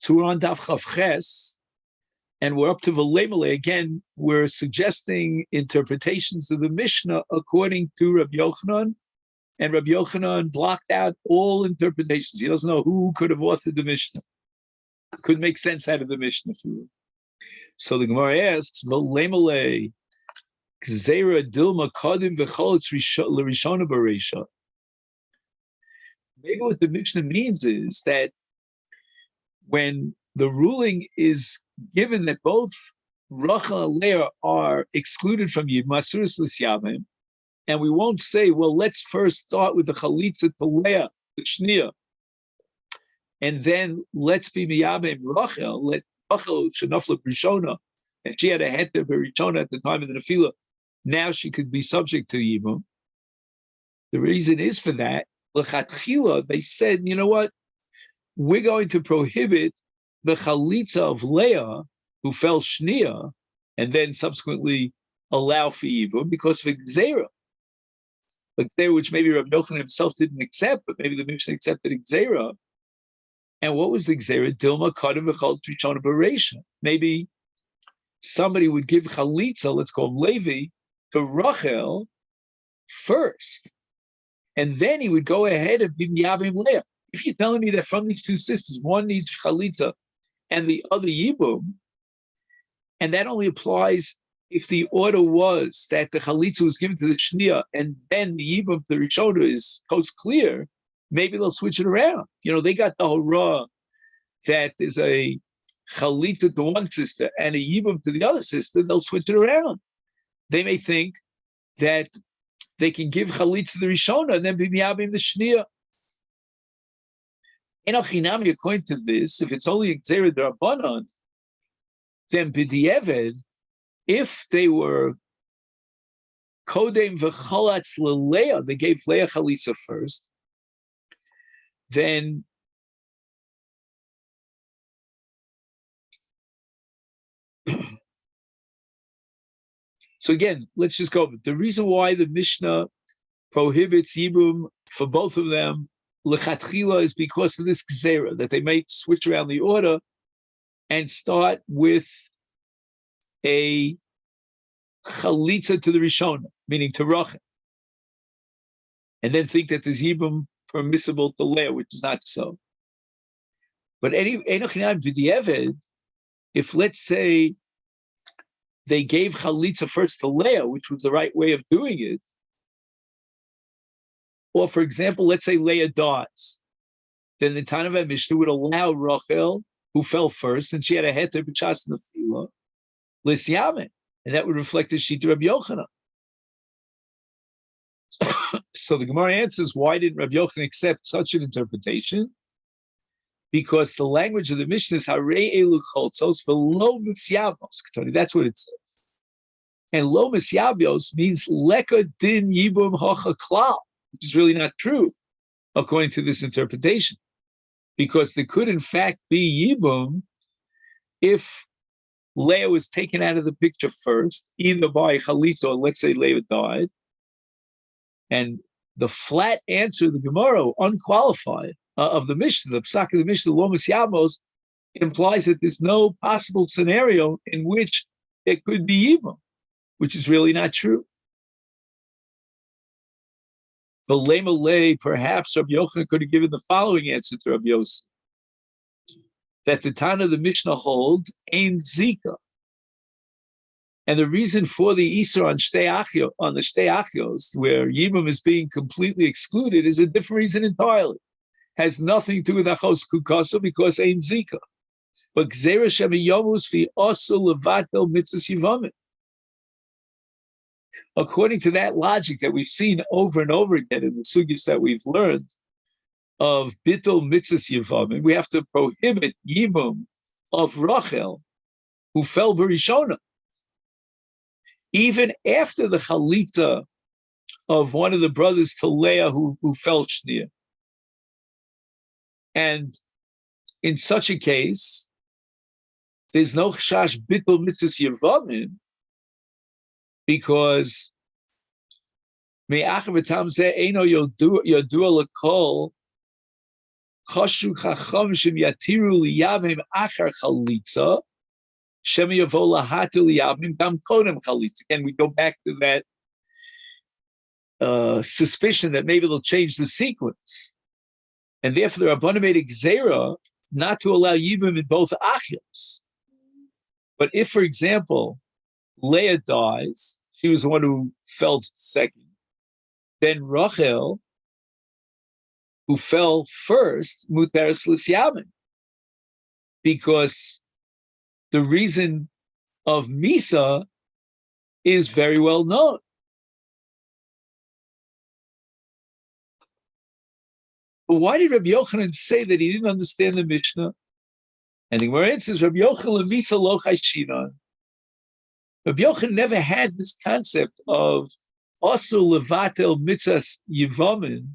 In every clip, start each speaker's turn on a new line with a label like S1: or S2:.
S1: So we're on Daf Chav Ches, and we're up to V'leimale. Again, we're suggesting interpretations of the Mishnah according to Rabbi Yochanan, and Rabbi Yochanan blocked out all interpretations. He doesn't know who could have authored the Mishnah. Could make sense out of the Mishnah for you. So the Gemara asks, V'leimale, Gzeira Dilma Kadim V'cholitz L'Rishona B'Reisha. Maybe what the Mishnah means is that when the ruling is given that both Rachel and Leah are excluded from Masuris L'Syavim, and we won't say, well, let's first start with the Chalitza to Leah, the Shnia, and then let's be Miyabim Rachel, let Rachel Shenafla Rishona, and she had a heter Rishona at the time of the Nefila, now she could be subject to Yibum. The reason is for that, L'chatchila, they said, you know what? We're going to prohibit the chalitza of Leah, who fell shnia, and then subsequently allow for Yibum because of Gzeira. But there, which maybe Rabbi Yochanan himself didn't accept, but maybe the Mishnah accepted Gzeira. And what was the Gzeira? Dilma Kadim v'chol Trishona B'Reisha. Maybe somebody would give chalitza, let's call him Levi, to Rachel first, and then he would go ahead and be Miyavim Leah. If you're telling me that from these two sisters, one needs chalitza and the other yibum, and that only applies if the order was that the chalitza was given to the shnia and then the yibum to the rishona is coast clear, maybe they'll switch it around. You know, they got the hurrah that is a chalitza to one sister and a yibum to the other sister, they'll switch it around. They may think that they can give chalitza to the rishona and then be miyabim the shnia. According to this, if it's only Gzeira D'Rabbanan, then b'di'eved, if they were Kodem v'cholatz l'Leah, they gave Leah Chalisa first, then so again, let's just go. The reason why the Mishnah prohibits Yibum for both of them L'chatchila is because of this gzeira, that they may switch around the order and start with a chalitza to the Rishona, meaning to Rachel, and then think that there's Yibum permissible to Leah, which is not so. But if let's say they gave chalitza first to Leah, which was the right way of doing it, or, for example, let's say Leah dies, then the Tanav Mishnah would allow Rachel, who fell first, and she had a heter b'chas nefila, l'syamin, and that would reflect the sheet of Rabbi Yochanan. So the Gemara answers, why didn't Rabbi Yochanan accept such an interpretation? Because the language of the Mishnah is harei elu choltzos v'lo misyavos. That's what it says. And lo misyavos means leka din yibum hocha klal, which is really not true, according to this interpretation, because there could, in fact, be Yibum if Leah was taken out of the picture first, either by Chalitza or let's say Leah died, and the flat answer of the Gemara, unqualified, of the Mishnah, the Psak of the Mishnah, Lomas Yamos, implies that there's no possible scenario in which there could be Yibum, which is really not true. The Lemalei, perhaps Rabbi Yochanan could have given the following answer to Rabbi Yosef, that the Tana of the Mishnah holds Ein Zika. And the reason for the Isra on the Shtei Achios, where Yibum is being completely excluded, is a different reason entirely. Has nothing to do with Achos Kukasa because Ein Zika. But Gzeira Shemiyomus fi Osu Levatel Mitzvahs Yevamot. According to that logic that we've seen over and over again in the sugyas that we've learned of Bittul Mitzvahs Yevamot, we have to prohibit Yibum of Rachel, who fell Barishona, even after the Chalitza of one of the brothers to Leah who fell Shnia. And in such a case, there's no Chash Bittul Mitzvahs Yevamot, because Choshu chacham shem yatiru liyavim achar chalitza, shem yavo lahatu liyavim gam kodem chalitza. Again, we go back to that suspicion that maybe they'll change the sequence. And therefore, the Rabbanan made a gzera not to allow yibum in both achios. But if, for example, Leah dies, she was the one who fell second, then Rachel, who fell first, muteres l'syamin, because the reason of Misa is very well known. But why did Rabbi Yochanan say that he didn't understand the Mishnah? And the Gemara says, Rabbi Yochanan Mitzah lo chayshinan. Rabbi Yochanan never had this concept of asur levatel mitzvahs Yevamot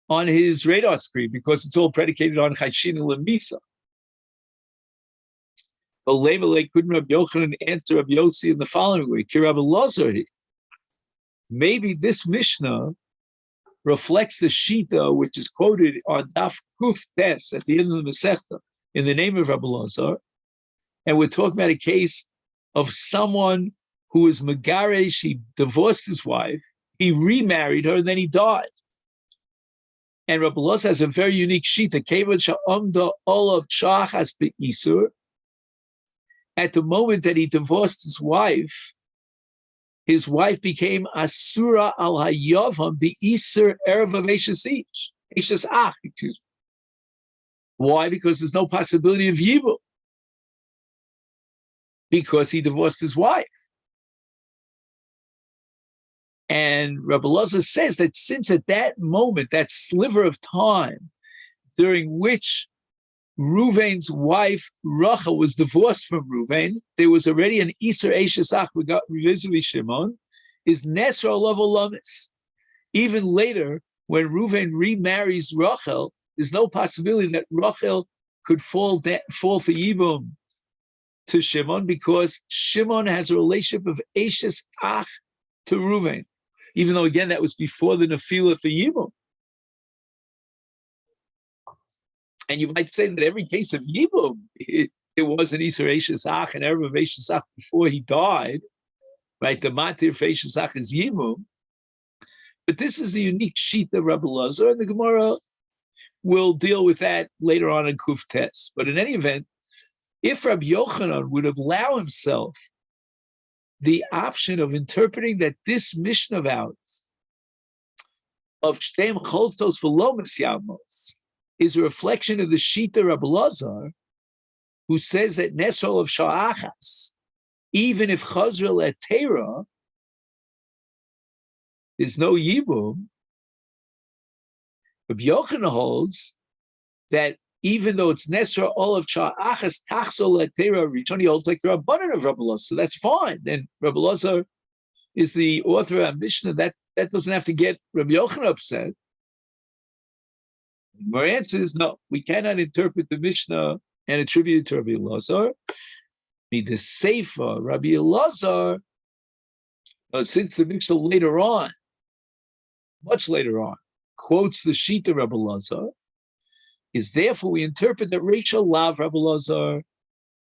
S1: on his radar screen because it's all predicated on chayshinan lemisa. But Lemelech couldn't Rabbi Yochanan answer Rabbi Yossi in the following way: Ki Rabbi Elazar. Maybe this Mishnah reflects the Shita, which is quoted on Daf Kuf Tes at the end of the Masechet in the name of Rabbi Elazar, and we're talking about a case of someone who was Megaresh, he divorced his wife, he remarried her, and then he died. And Rabbi Elazar has a very unique Shita. Kevan sha'amda olav shachas be'isur. At the moment that he divorced his wife became Asura al Hayavam, the Isur Erev of Eshes Ach. Why? Because there's no possibility of Yibum. Because he divorced his wife. And Rabbi Elazar says that since at that moment, that sliver of time during which Reuven's wife Rachel was divorced from Reuven, there was already an Isur Eshes Ach Rizvi Shimon, is Nesra Level Lamis. Even later, when Reuven remarries Rachel, there's no possibility that Rachel could fall for Yibum to Shimon because Shimon has a relationship of Eshes Ach to Reuven, even though again that was before the Nefilah for Yibum. And you might say that every case of Yibum, it was an Isur Eshes Ach and Erev of Eshes Ach before he died, right? The Matir for Eshes Ach is Yibum. But this is the unique sheet of Rabbi Elazar, and the Gemara will deal with that later on in Kuf Tes. But in any event, if Rabbi Yochanan would allow himself the option of interpreting that this Mishnah of ours, of Shteim Choltos V'lo Mesyamos, is a reflection of the Shita Rabbi Elazar, who says that Nesrol of Sha'achas, even if Chazra L'Teira, there's no Yibum. Rabbi Yochanan holds that even though it's Nesra all of Sha'achas, Tachsol L'Teira, Ritoni holds like the Rabbanan of Rabbi Elazar, so that's fine. Then Rabbi Elazar is the author of Mishnah, that doesn't have to get Rabbi Yochanan upset. My answer is no. We cannot interpret the Mishnah and attribute it to Rabbi Elazar. The Seifa, Rabbi Elazar, since the Mishnah later on, much later on, quotes the Shita Rabbi Elazar, is therefore we interpret that Rachel Lav Rabbi Elazar,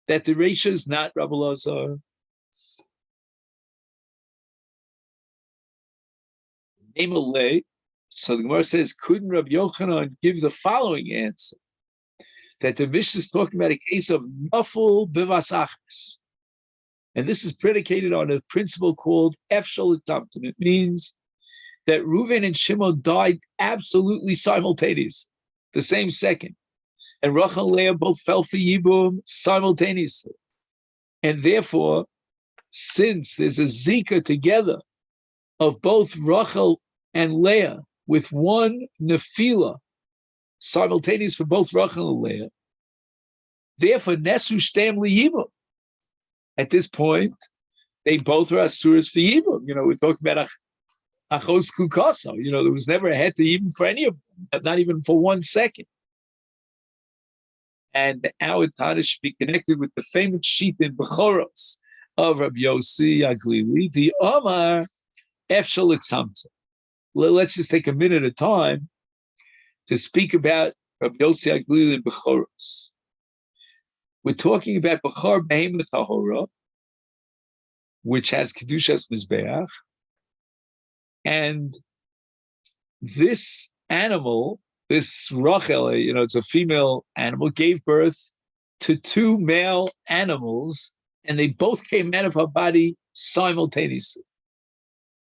S1: that the Rachel is not Rabbi Elazar. Namely, so the Gemara says, couldn't Rabbi Yochanan give the following answer? That the Mishnah is talking about a case of naful bivasachas. And this is predicated on a principle called efshal etamtim. It means that Reuven and Shimon died absolutely simultaneously, the same second. And Rachel and Leah both fell for Yibum simultaneously. And therefore, since there's a zika together of both Rachel and Leah, with one nefila, simultaneous for both Rachel and Leah. Therefore, Nesu Shtem Yibum. At this point, they both are asuras for Yibum. We're talking about Achos Kukasa. There was never a head to Yibum for any of them, not even for 1 second. And our Tana should be connected with the famous sheet in Bechoros of Rabbi Yossi Aglili, the Omar Efshal Etzamtzum. Let's just take a minute of time to speak about Rabbi Yossi Aglili Bechoros. We're talking about Bechor Behema Tahora, which has Kedushas Mizbeach, and this animal, this Rachel, it's a female animal, gave birth to two male animals, and they both came out of her body simultaneously.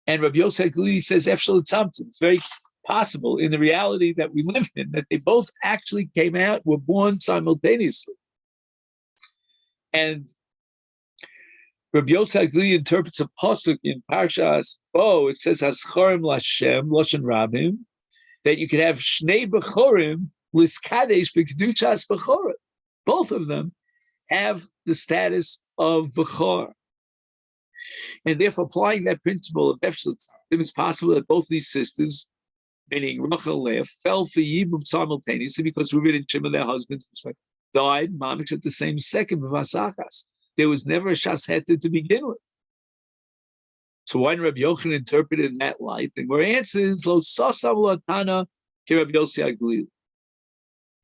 S1: And Rabbi Yosef Glili says, it's very possible in the reality that we live in, that they both actually came out, were born simultaneously. And Rabbi Yosef Glili interprets a pasuk in Parshas Bo. It says, Haschorim Lashem, Loshen Rabim, that you could have Shnei Bechorim, Liskadesh B'Kedushas Bechorim. Both of them have the status of Bechor. And therefore, applying that principle of Efshel, it's possible that both these sisters, meaning Rachel and Leah, fell for Yibum simultaneously because Reuven and Shimon, their husbands, died mamish at the same second of Masachas. There was never a Shasheta to begin with. So why did Rabbi Yochanan interpret it in that light? The Gemara answers, Lo Sasav Latana Ki Rabbi Yossi Aglili.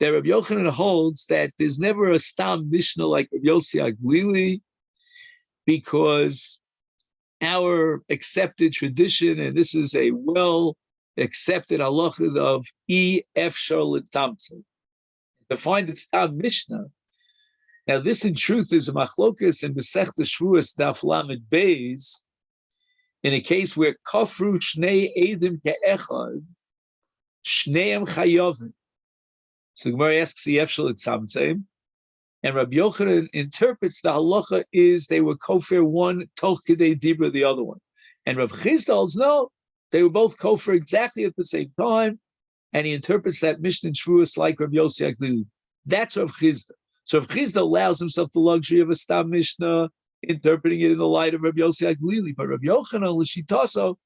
S1: That Rabbi Yochanan holds that there's never a Stam Mishnah like Rabbi Yossi Aglili, because our accepted tradition, and this is a well-accepted halacha of efshar l'tzamtzum, to find the Stam Mishnah. Now, this in truth is a machlokas in Masechet Shvuos Daf Lamed Beis, in a case where kafru shnei edim ke'echad, shneim chayovim. So the Gemara asks the efshar l'tzamtzum, and Rabbi Yochanan interprets the halacha is they were kofir one toch kedei dibra the other one, and Rav Chizda holds no, they were both kofir exactly at the same time, and he interprets that Mishnah in Shvuos like Rav Yossi Aglili. That's Rav Chizda. So Rav Chizda allows himself the luxury of a Stam Mishnah, interpreting it in the light of Rav Yossi Aglili, but Rav Yochanan l'shitaso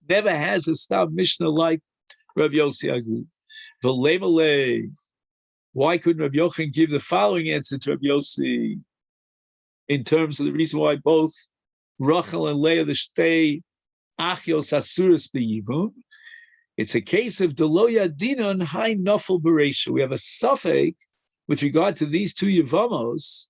S1: never has a Stam Mishnah like Rav Yossi Aglili. The lemalei. Why couldn't Rabbi Yochanan give the following answer to Rabbi Yossi in terms of the reason why both Rachel and Leah, the Shtei Achios Asuras B'Yibum? It's a case of Deloya Dinon Hai Nafel Bereisha. We have a suffix with regard to these two Yevamos.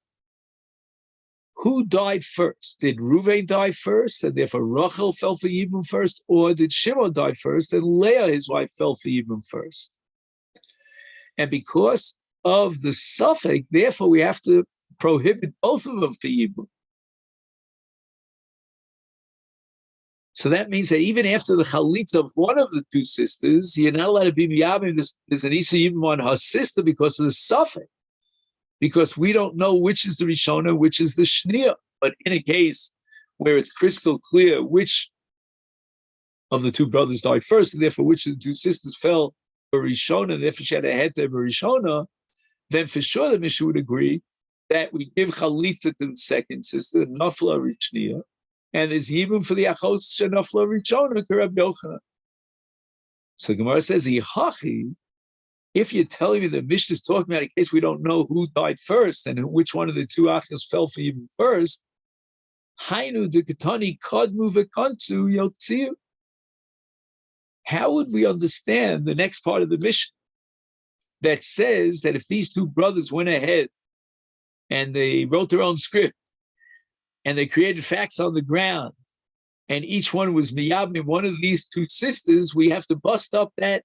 S1: Who died first? Did Reuven die first, and therefore Rachel fell for Yibum first, or did Shimon die first, and Leah, his wife, fell for Yibum first? And because of the suffix, therefore we have to prohibit both of them for Yibum. So that means that even after the chalitza of one of the two sisters, you're not allowed to be miyabim. There's an Isa Yibum on her sister because of the suffix. Because we don't know which is the Rishona, which is the Shnia. But in a case where it's crystal clear which of the two brothers died first, and therefore which of the two sisters fell for Rishona, and if she had a head to Rishona, then for sure the Mishnah would agree that we give chalitza to the second sister, Nafla Rishnia, and there's Yibum for the Achos Nafla Rishona, Karab Yochanan. So Gemara says, Yihachi, if you're telling me the Mishnah is talking about a case we don't know who died first and which one of the two Achos fell for Yibum first, Hainu de Ketani Kadmu Vekantsu Yotziu. How would we understand the next part of the Mishnah that says that if these two brothers went ahead and they wrote their own script and they created facts on the ground and each one was miyabim one of these two sisters, we have to bust up that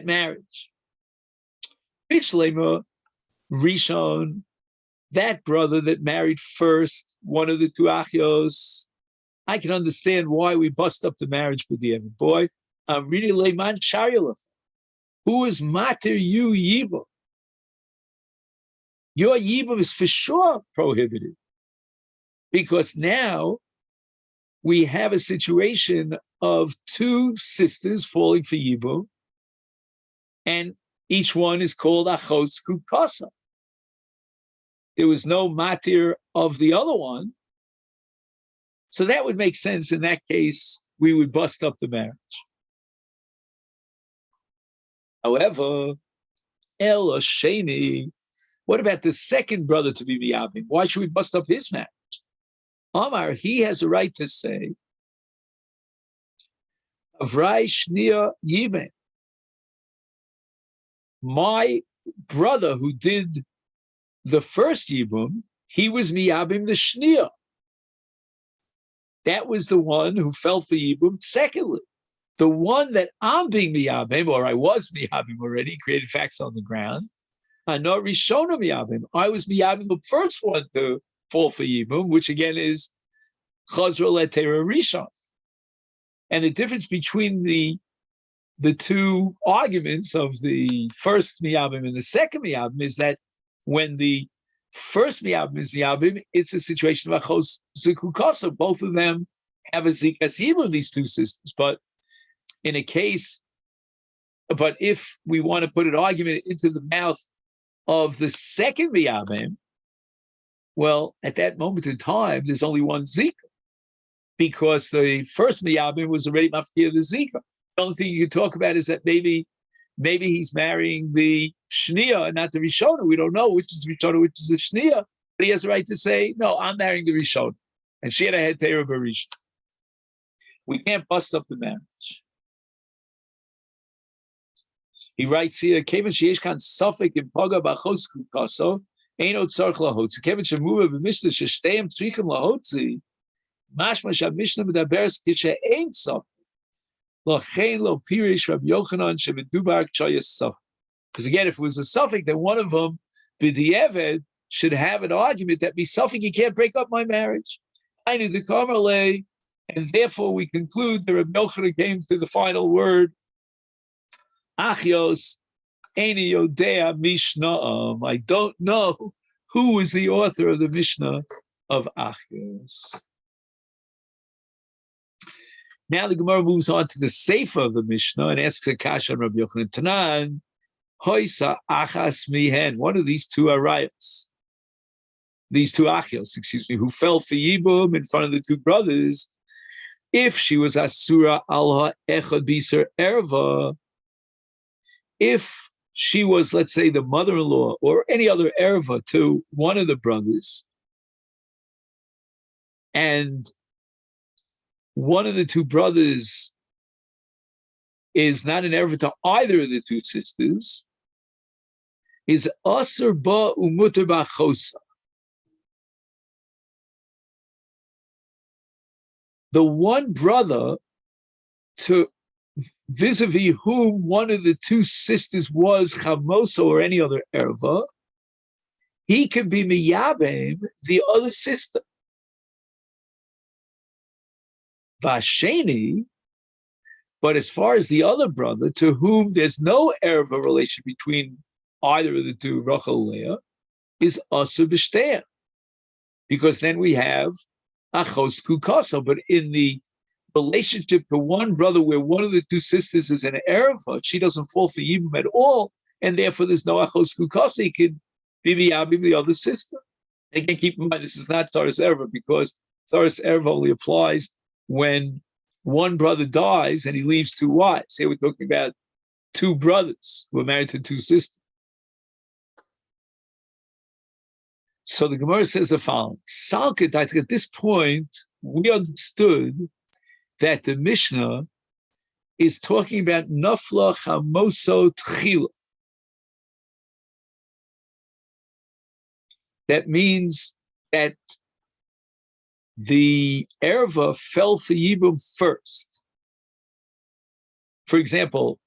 S1: marriage. Bishlema Rishon, that brother that married first, one of the two achios, I can understand why we bust up the marriage with the other boy. Really, Leiman Sharyalef. Who is mater you Yibum? Your Yibum is for sure prohibited. Because now we have a situation of two sisters falling for Yibum, and each one is called Achos Kukasa. There was no matir of the other one. So that would make sense. In that case, we would bust up the marriage. However, El Sheni, what about the second brother to be miyabim? Why should we bust up his marriage? Omar, he has a right to say, Avrai Shnia Yibem. My brother who did the first Yibum, he was miyabim the shnia. That was the one who fell for Yibum. Secondly, the one that I'm being miyabim, or I was miyabim already, created facts on the ground. I'm not rishona miyabim. I was miyabim the first one to fall for Yibum, which again is chazra letera rishon. And the difference between the two arguments of the first miyabim and the second miyabim is that when the first miyabim is miyabim, it's a situation of achos zukukasa. Both of them have a zikas yibum, these two sisters. But in a case, but if we want to put an argument into the mouth of the second miyabim, well, at that moment in time, there's only one zika, because the first miyabim was already mafkir the zika. The only thing you can talk about is that maybe he's marrying the shnia and not the rishona. We don't know which is the rishona, which is the shnia, but he has the right to say, no, I'm marrying the rishona. And she had a head teira b'rishon. We can't bust up the marriage. He writes here, Kevin sheyesh kan safek in paga b'chos kukaso, eino tzarch lahotzi. Kevin shemuva b'mishna sheshteim tzrichim lahotzi, mashma shamishna medaberes kishe ein safek. Because again, if it was a suffix, then one of them, b'di'eved, should have an argument that suffix, you can't break up my marriage. And therefore we conclude that Rabbi Yochanan came to the final word, Achios eini yodea mishna'am. I don't know who is the author of the Mishnah of Achios. Now the Gemara moves on to the Sefer of the Mishnah and asks a kasha on Rabbi Yochanan Tanan, Hoisa achas mihen, one of these two arayos, these two achios, who fell for Yibum in front of the two brothers, if she was asura al ha'echad biser erva, if she was, let's say, the mother-in-law or any other erva to one of the brothers, and one of the two brothers is not an erva to either of the two sisters, is asur ba umuter ba'chosa. The one brother to vis-a-vis whom one of the two sisters was chamosa or any other erva, he could be miyabem the other sister. Vasheni, but as far as the other brother, to whom there's no erva relation between either of the two, Rachel and Leah, is asur b'shteya, because then we have achos kukasa. But in the relationship to one brother where one of the two sisters is an erva, she doesn't fall for Yibum at all, and therefore there's no achos kukasa. He could be miyabim the other sister. And again, keep in mind, this is not Taras erva, because Taras erva only applies when one brother dies and he leaves two wives. Here we're talking about two brothers who are married to two sisters. So the Gemara says the following. Salket, I think at this point, we understood that the Mishnah is talking about Nafla Chamoso Tchila. That means that the erva fell for Yibum first. For example,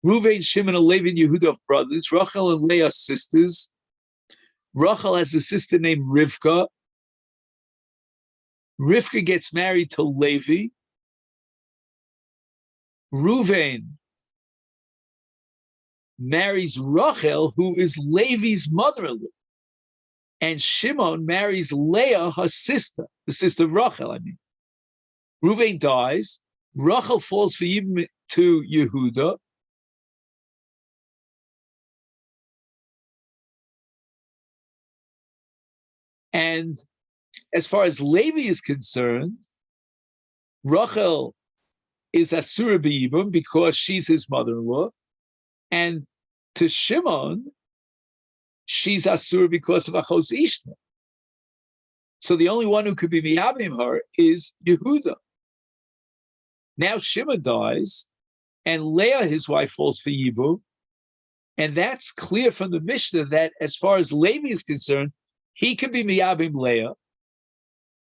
S1: Reuven, Shimon, and Levi, and Yehuda brothers, Rachel and Leah sisters. Rachel has a sister named Rivka. Rivka gets married to Levi. Reuven marries Rachel, who is Levi's mother-in-law. And Shimon marries Leah, her sister, the sister of Rachel, I mean. Reuven dies. Rachel falls for Yibum to Yehuda. And as far as Levi is concerned, Rachel is asura b'Yibum because she's his mother-in-law. And to Shimon, she's asur because of achos ishna. So the only one who could be miyabim her is Yehuda. Now Shimon dies, and Leah, his wife, falls for Yibum. And that's clear from the Mishnah that as far as Levi is concerned, he could be Miyabim Leah.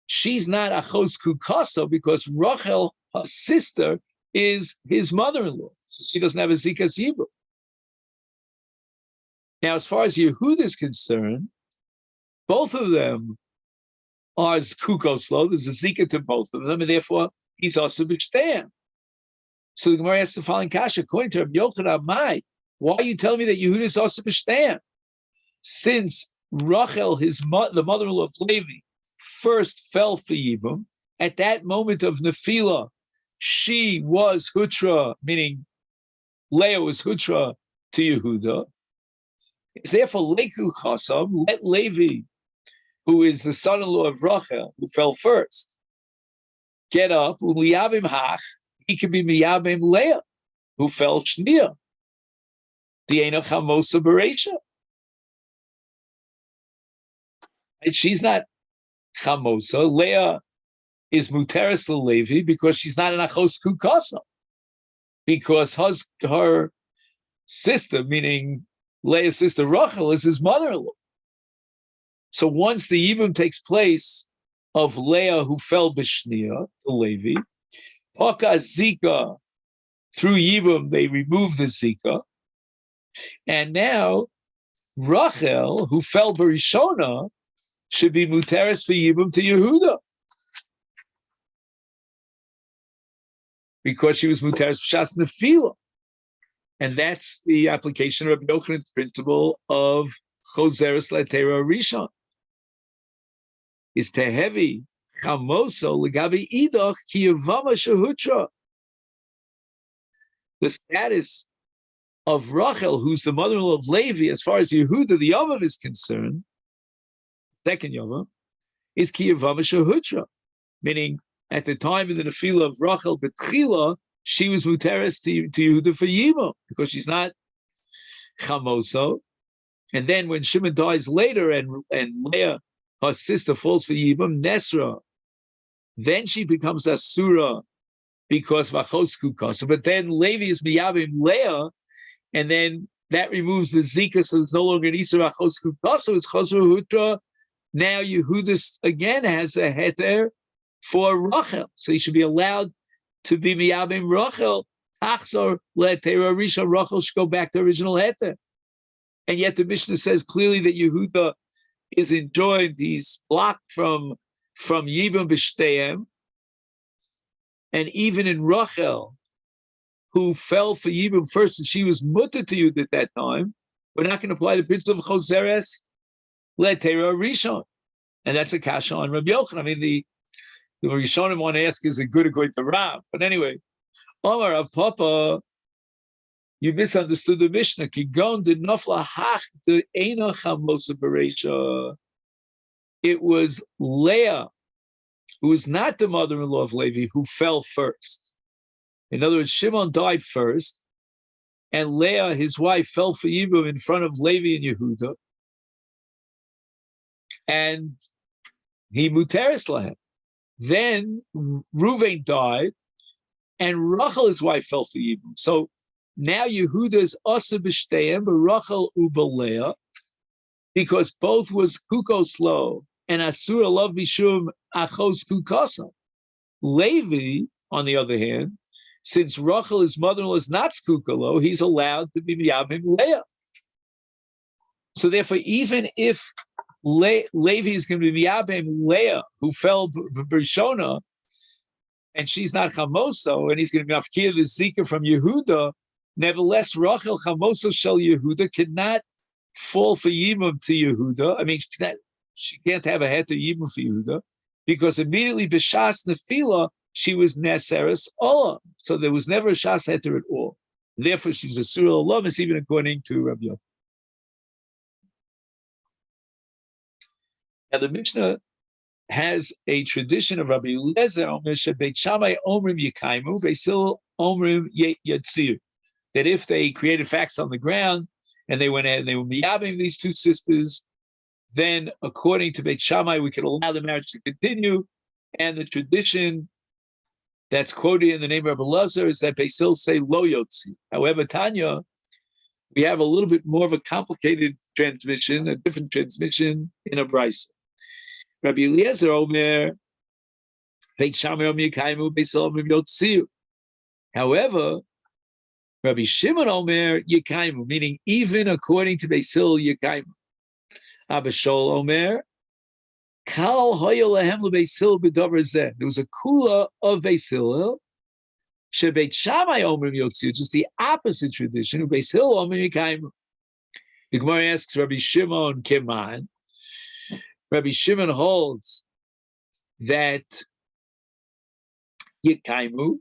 S1: She's not Achos Kukasa because Rachel, her sister, is his mother-in-law. So she doesn't have a Zikas Yibum. Now, as far as Yehuda is concerned, both of them are Kukoslo. There's a Zika to both of them, and therefore he's also B'Shteim. So the Gemara has the following kasha. According to Rabbi Yochanan, why are you telling me that Yehuda is also B'Shteim? Since Rachel, the mother-in-law of Levi, first fell for Yibum, at that moment of Nefila, she was Hutra, meaning Leah was Hutra to Yehuda. It's therefore Leku Chasam, let Levi, who is the son-in-law of Rachel, who fell first, get up, Uliyabim Hach, he could be Miyabim Leah, who fell Shnia. Diena Chamosa Bereisha. And she's not Chamosa. Leah is Muteris Levi because she's not an Achos Kukasa. Because her sister, meaning Leah's sister Rachel, is his mother-in-law. So once the Yibum takes place of Leah who fell Bishnia to Levi, Paka Zika, through Yibum, they remove the Zika. And now Rachel, who fell Barishona, should be Muteris for Yibum to Yehuda. Because she was Muteris B'Shas Nefila. And that's the application of Rabbi Yochanan's principle of Choseres Latera Rishon. Is Tehevi Chamoso Legabi Idach Ki Yevama Shehutra. The status of Rachel, who's the mother-in-law of Levi, as far as Yehuda, the Yavam, is concerned, second Yavam, is Ki Yevama Shehutra, meaning at the time of the Nefila of Rachel Betchila, she was Muteris to Yehuda for Yima, because she's not Chamoso. And then when Shimon dies later and Leah, her sister, falls for Yibam, Nesra, then she becomes Asura because Vachos Kukasa. But then Levi is Miyabim Leah, and then that removes the Zika, so it's no longer an Isra Vachos Kukasa, it's Chosra Hutra. Now Yehudis again has a heter for Rachel, so he should be allowed to be Miyabim Rachel. Achzor Le'Tera Risha, Rachel should go back to original heter. And yet the Mishnah says clearly that Yehuda is enjoined, he's blocked from Yibam B'Shteim. And even in Rachel, who fell for Yibam first, and she was mutter to Yehuda at that time, we're not going to apply the principle of Choseres Le'Tera Rishon. And that's a kasha on Rabbi Yochanan. I mean, the Rishonim want to ask, is it good according to Rav? But anyway, Omar of Papa, you misunderstood the Mishnah. It was Leah, who was not the mother-in-law of Levi, who fell first. In other words, Shimon died first, and Leah, his wife, fell for Yibum in front of Levi and Yehuda, and he muteris lahem. Then Reuven died, and Rachel, his wife, fell for Yibum. So now Yehuda is Asa B'Shteim, but Rachel Ubaleah, because both was Kukoslo and Asura love Bishum Achos Kukasa. Levi, on the other hand, since Rachel, his mother-in-law, is not Skukalo, he's allowed to be Miyabim Leah. So therefore, even if Levi is going to be Miyabim Leah, who fell Brishona, and she's not Chamoso, and he's going to be Mafkir the Zika from Yehuda, nevertheless, Rachel Chamoso Shel Yehuda cannot fall for Yibam to Yehuda. I mean, she can't have a head to Yibam for Yehuda, because immediately B'Shas Nefila, she was Neseres Olam. So there was never a Shas Heter at all. Therefore, she's a Surah Olamis, even according to Rabbi Yochanan. Now, the Mishnah has a tradition of Rabbi Eliezer, Beit Shammai Omrim Yekaimu, Beisil Omrim Yatzir, that if they created facts on the ground and they went ahead and they were miyabim these two sisters, then according to Beit Shammai, we could allow the marriage to continue. And the tradition that's quoted in the name of Rabbi Eliezer is that Beisil say Lo Yotzi. However, Tanya, we have a little bit more of a complicated transmission, a different transmission in a brisa. Rabbi Eliezer Omer, Beit Shammai Omer Yekaimu, Beit Hillel Omer Yotziu. However, Rabbi Shimon Omer Yekaimu, meaning even according to Beit Hillel Yekaimu. Abba Shol Omer, Kal Hoyo Lehem LeBeit Hillel B'Davar Zeh. There was a kula of Beit Hillel, Shebeit Shammai Omer Yotziu, just the opposite tradition of Beit Hillel Omer Yekaimu. The Gemara asks Rabbi Shimon Keman. Rabbi Shimon holds that Yekaimu.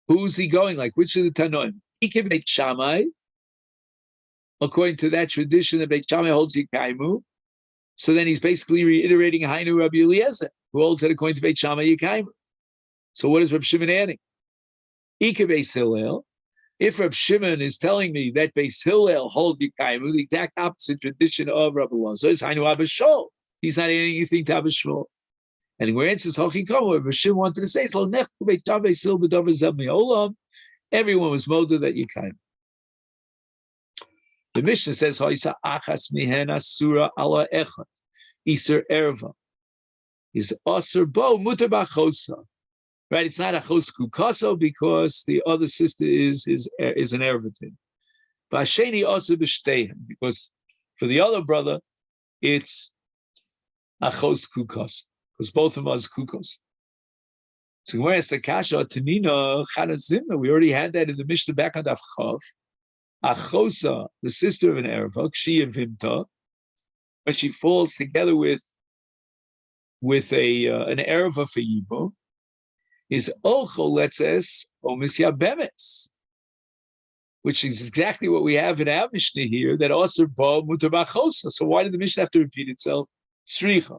S1: Who's he going like? Which of the Tanoim? Ike Beit Shammai. According to that tradition, that Beit Shammai holds Yekaimu. So then he's basically reiterating Hainu Rabbi Eliezer, who holds that according to Beit Shammai Yekaimu. So what is Rabbi Shimon adding? Ike Beit Hillel. If Rabbi Shimon is telling me that Beit Hillel holds Yekaimu, the exact opposite tradition of Rabbi Eliezer is Hainu Abba Shol. He's not adding anything to Abba Shol. And where it says Hachi Kamo, Rabbi Shimon wanted to say, everyone was molded that Yekaimu. The Mishnah says, Haisa achas mihen asura ala echad, iser erva. Is asur bo mutar bachosa. Right, it's not a chos kukaso because the other sister is an ervatin. Vasheni asur b'shteihem, because for the other brother, it's a chos kukaso, because both of them are kukos. So whereas the kasha tanina chanazimna, we already had that in the Mishnah back on Daf Chav. Achosa, the sister of an erva, kshi vimta, when she falls together with an erva for yibum, is olcho letzes omisya bemes, which is exactly what we have in our Mishnah here, that also bo mutar bachosa. So why did the Mishnah have to repeat itself? Tzricha.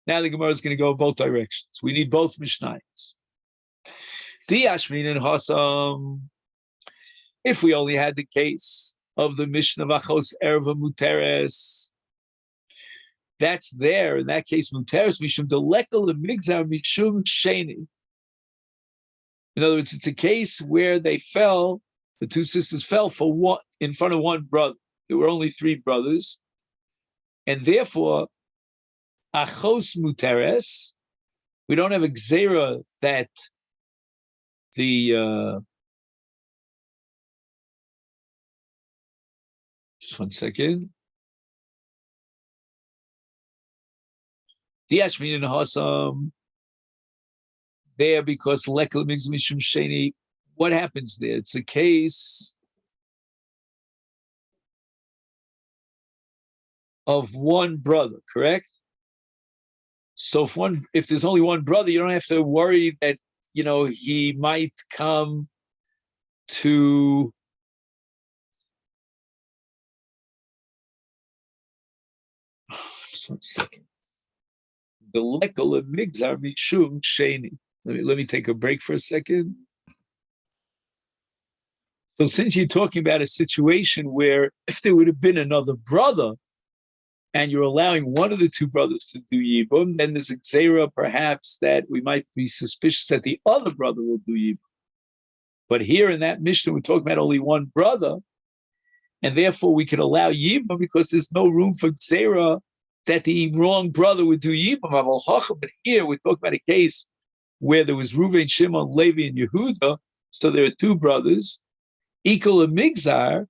S1: Now the Gemara is going to go both directions. We need both Mishnayos. Diashmin and Hasam. If we only had the case of the Mishnah Vachos Erva Muteres, that's there. In that case, Muteres Mishum Delekel Migzar Mishum Sheni. In other words, it's a case where they fell, the two sisters fell for one in front of one brother. There were only three brothers, and therefore, Achos Muteres, we don't have a Gzera that the just one second. Diashmin and Hasam there because Lekel Migz Mishum Sheni. What happens there? It's a case of one brother, correct? So if there's only one brother, you don't have to worry that he might come to just one second. The lekel of migzar mishum sheni. Let me take a break for a second. So since you're talking about a situation where if there would have been another brother and you're allowing one of the two brothers to do yibum, then there's a gzera perhaps that we might be suspicious that the other brother will do yibum. But here in that Mishnah, we're talking about only one brother, and therefore we can allow yibum because there's no room for gzera that the wrong brother would do yibum. But here we're talking about a case where there was Reuven, Shimon, Levi, and Yehuda, so there are two brothers. Equal a migzar,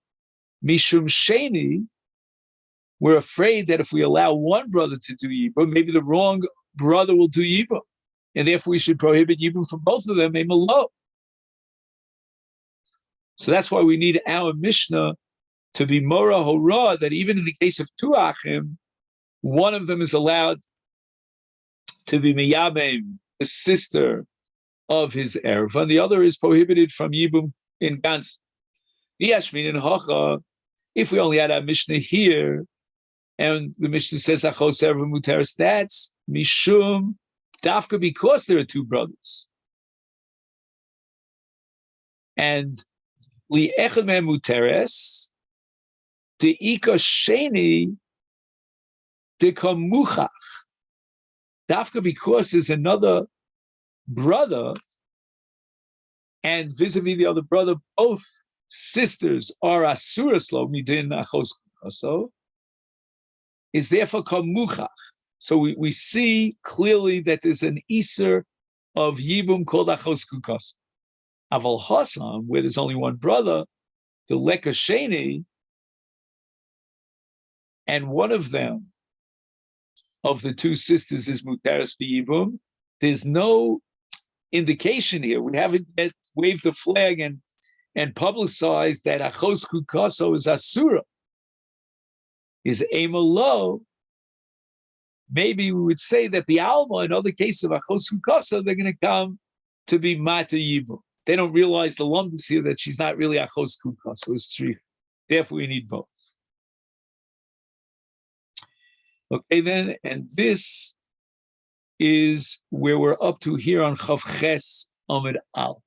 S1: mishum sheni. We're afraid that if we allow one brother to do yibum, maybe the wrong brother will do yibum, and therefore we should prohibit yibum from both of them. So that's why we need our Mishnah to be mora hora, that even in the case of two achim, one of them is allowed to be miyabem, the sister of his erva, and the other is prohibited from yibum in gans. Yashmin and Hacha, if we only had our Mishnah here, and the Mishnah says achos erva muteres, that's mishum dafka because there are two brothers, and li echad mehem muteres, de ika sheni de kamuchach. Dafka because there's another brother, and vis-a-vis the other brother, both sisters are asuras lo midin achos kukaso is therefore called muchach. So we see clearly that there's an iser of yibum called achos kukaso. Aval Hasam, where there's only one brother, the leka sheni, and one of them, of the two sisters, is mutaris b'yibum. There's no indication here. We haven't yet waved the flag and publicized that achos kukaso is asura. Is emalo. Maybe we would say that the alma, in other cases of achos kukaso, they're going to come to be mata yibum. They don't realize the lumbus here that she's not really achos kukaso. It's true. Therefore, we need both. Okay, then, and this is where we're up to here on Chav Ches Amid Aleph.